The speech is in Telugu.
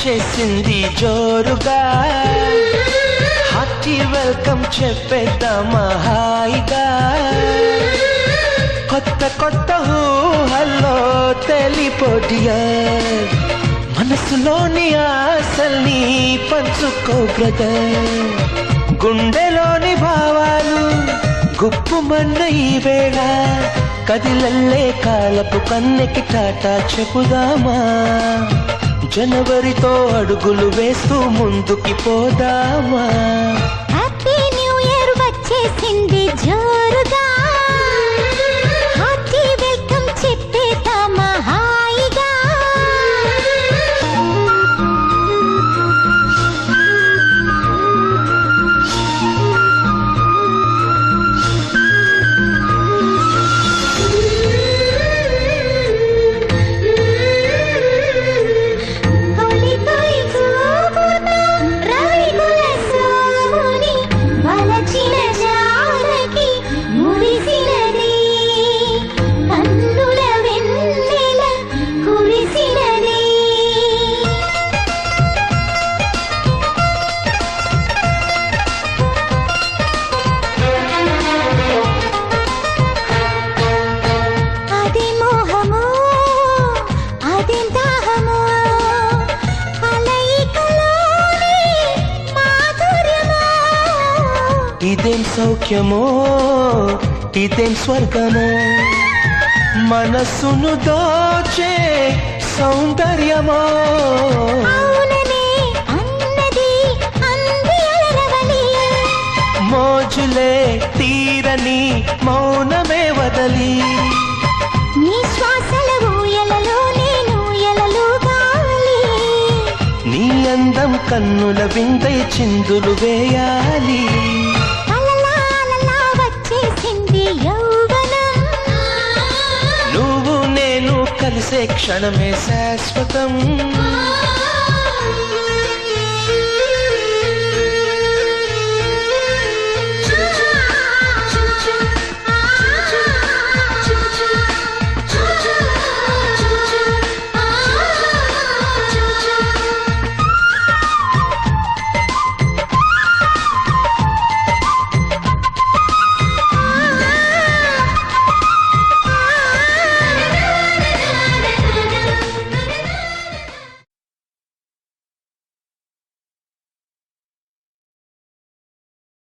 వచ్చేసింది జోరుగా హార్టీ వెల్కమ్ చెప్పేద్దామా హాయిగా కొత్త కొత్త ఊహల్లో తెలిపోడియా మనసులోని ఆశల్ని పంచుకో బ్రదర్ గుండెలోని భావాలు గుప్పుమన్న ఈ వేళ కదిలల్లే కాలపు కన్నెకి టాటా చెప్పుదామా జనవరితో అడుగులు వేస్తూ ముందుకి పోదామా హ్యాపీ న్యూ ఇయర్ వచ్చేసింది జోరుగా హార్టీ వెల్కమ్ చెప్పేద్దామా హాయిగా ఇదేం సౌఖ్యమో ఇదేం స్వర్గమో మనసును దోచే సౌందర్యమో మోజులే తీరని మౌనమే వదలి నీ శ్వాసల ఊయలలో నేను ఎలలుగాలి నీ అందం కన్నుల విందై చిందులు వేయాలి నువ్వు నేను కలిసే క్షణమే శాశ్వతం